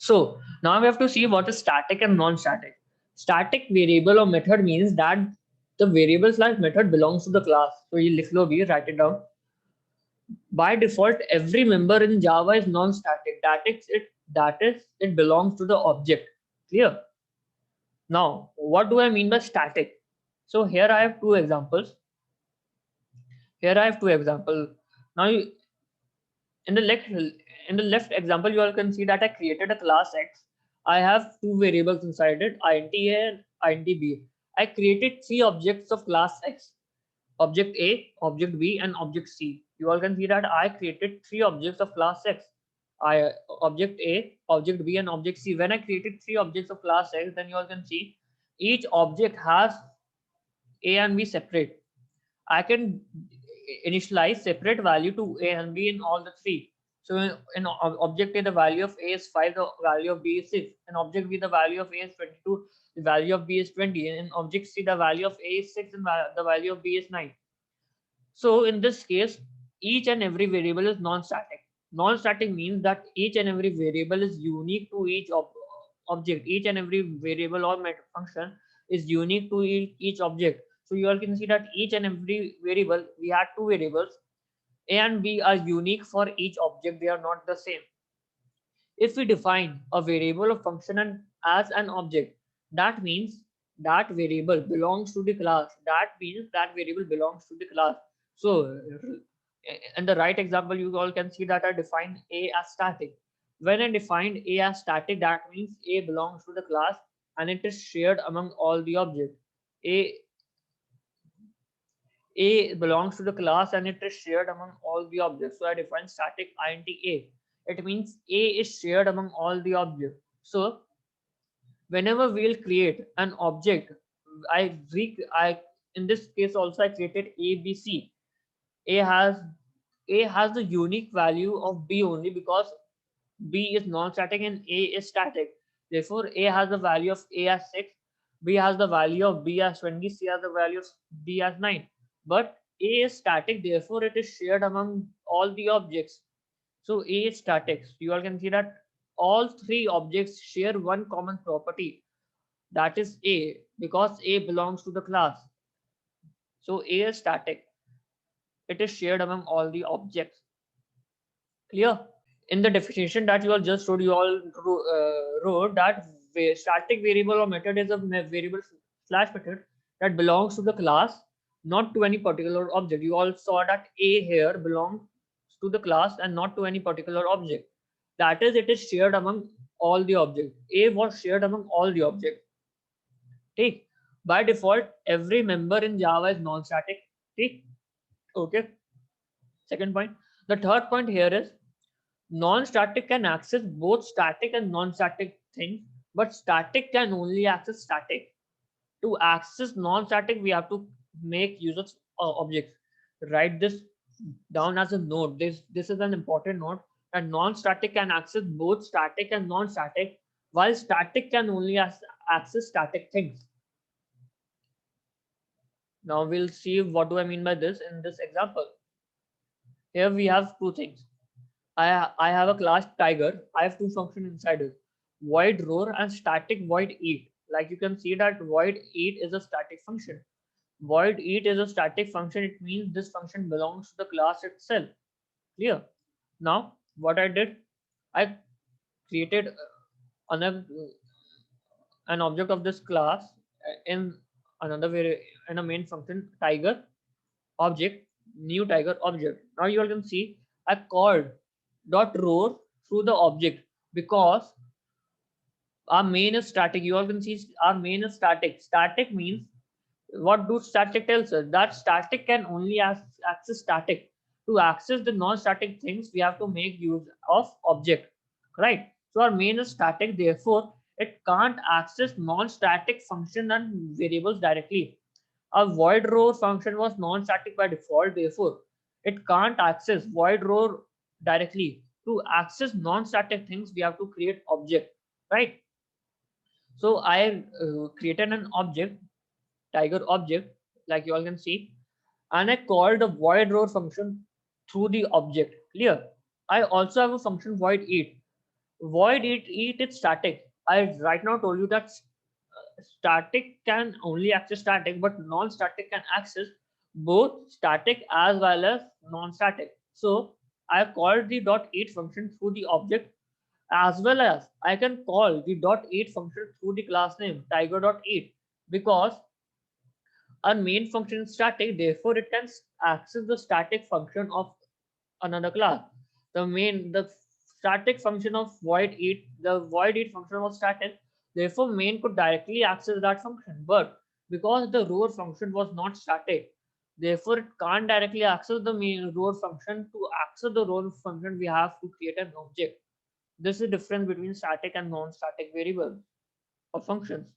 So now we have to see what is static and non-static. Static variable or method means that the variable slash method belongs to the class. So you लिख लो भी, write it down. By default, every member in Java is non-static. That is it belongs to the object. Clear? Now, what do I mean by static? So here I have two examples. Here I have two examples. Now, in the left example, you all can see that I created a class X. I have two variables inside it, int A and int B. I created three objects of class X: object A, object B, and object C. You all can see that I created three objects of class X. Object A, object B, and object C. When I created three objects of class X, then you all can see each object has A and B separate. I can initialize separate value to A and B in all the three. So in object A, the value of A is 5, the value of B is 6. In object B, the value of A is 22, the value of B is 20. And in object C, the value of A is 6 and the value of B is 9. So in this case, each and every variable is non-static. Non-static means that each and every variable is unique to each object. Each and every variable or function is unique to each object. So you all can see that each and every variable, we had two variables, A and B are unique for each object. They are not the same. If we define a variable or function as an object, that means that variable belongs to the class. That means that variable belongs to the class. So in the right example, you all can see that I defined A as static. When I defined A as static, that means A belongs to the class and it is shared among all the objects. A A belongs to the class and it is shared among all the objects. So I define static int A. It means A is shared among all the objects. So whenever we'll create an object, I in this case also I created A, B, C. A has A has the unique value of B only because B is non-static and A is static. Therefore, A has the value of A as 6, B has the value of B as 20, C has the value of B as 9. But A is static, therefore it is shared among all the objects. So A is static. You all can see that all three objects share one common property, that is A, because A belongs to the class. So A is static. It is shared among all the objects. Clear? In the definition that you all just wrote, you all wrote that static variable or method is a variable slash method that belongs to the class, not to any particular object. You all saw that A here belongs to the class and not to any particular object. That is, it is shared among all the objects. A was shared among all the objects. Take by default, every member in Java is non-static. Take okay. Second point. The third point here is non-static can access both static and non-static things, but static can only access static. To access non-static, we have to make use of objects. Write this down as a note. This is an important note. And non-static can access both static and non-static, while static can only access static things. Now we'll see what do I mean by this in this example. Here we have two things. I have a class tiger. I have two functions inside it, void roar and static void eat. Like you can see that void eat is a static function. Void eat is a static function. It means this function belongs to the class itself. Clear? Now what I did, I created another an object of this class in another way in a main function tiger object, new tiger object. Now you all can see I called dot roar through the object because our main is static. You all can see our main is static. Static means, what do static tells us? That static can only access static. To access the non-static things, we have to make use of object, right? So our main is static, therefore it can't access non-static function and variables directly. A void roar function was non-static by default, therefore it can't access void roar directly. To access non-static things, we have to create object, right? So I created an object, tiger object, like you all can see, and I called the void roar function through the object. Clear? I also have a function void eat. Void eat is static. I right now told you that static can only access static, but non-static can access both static as well as non-static. So I called the dot eat function through the object, as well as I can call the dot eat function through the class name tiger dot eat, because our main function is static, therefore it can access the static function of another class. The static function of void eat, the void eat function was static, therefore main could directly access that function. But because the roar function was not static, therefore it can't directly access the main roar function. To access the roar function, we have to create an object. This is the difference between static and non-static variables or functions.